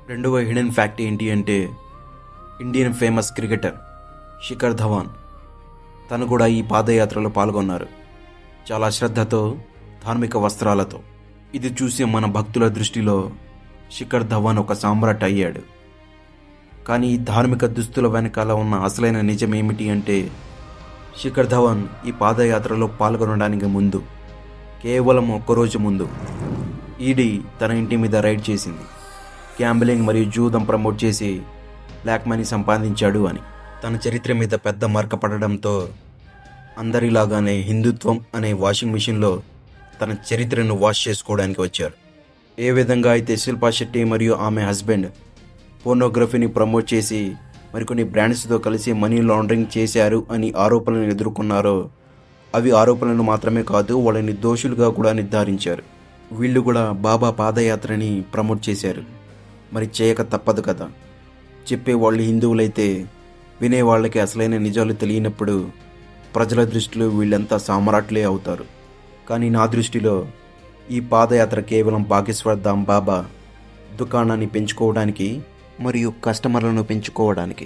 రెండవ hidden fact ఏంటి అంటే Indian famous cricketer Shikhar Dhawan తను కూడా ఈ పాదయాత్రలో పాల్గొన్నారు. చాలా శ్రద్ధతో, ధార్మిక వస్త్రాలతో. ఇది చూసి మన భక్తుల దృష్టిలో శిఖర్ ధవన్ ఒక సామ్రాట్ అయ్యాడు. కానీ ఈ ధార్మిక దుస్తుల వెనకాల ఉన్న అసలైన నిజం ఏమిటి అంటే శిఖర్ ధవన్ ఈ పాదయాత్రలో పాల్గొనడానికి ముందు, కేవలం ఒక్కరోజు ముందు ఈడీ తన ఇంటి మీద రైడ్ చేసింది. గ్యాంబ్లింగ్ మరియు జూదం ప్రమోట్ చేసి బ్లాక్ మనీ సంపాదించాడు అని. తన చరిత్ర మీద పెద్ద మార్క పడడంతో అందరిలాగానే హిందుత్వం అనే వాషింగ్ మిషన్లో తన చరిత్రను వాష్ చేసుకోవడానికి వచ్చారు. ఏ విధంగా అయితే శిల్పా శెట్టి మరియు ఆమె హస్బెండ్ పోర్నోగ్రఫీని ప్రమోట్ చేసి మరికొన్ని బ్రాండ్స్తో కలిసి మనీ లాండరింగ్ చేశారు అని ఆరోపణలను ఎదుర్కొన్నారో, అవి ఆరోపణలు మాత్రమే కాదు, వాళ్ళని దోషులుగా కూడా నిర్ధారించారు. వీళ్ళు కూడా బాబా పాదయాత్రని ప్రమోట్ చేశారు. మరి చేయక తప్పదు కదా. చెప్పేవాళ్ళు హిందువులైతే వినేవాళ్ళకి అసలైన నిజాలు తెలియనప్పుడు ప్రజల దృష్టిలో వీళ్ళంతా సామ్రాట్లే అవుతారు. కానీ నా దృష్టిలో ఈ పాదయాత్ర కేవలం బాగేశ్వర్ ధామ్ బాబా దుకాణాన్ని పెంచుకోవడానికి మరియు కస్టమర్లను పెంచుకోవడానికి,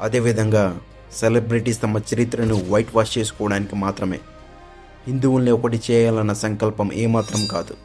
అదేవిధంగా సెలబ్రిటీస్ తమ చరిత్రను వైట్ వాష్ చేసుకోవడానికి మాత్రమే. హిందువుల్ని ఒకటి చేయాలన్న సంకల్పం ఏమాత్రం కాదు.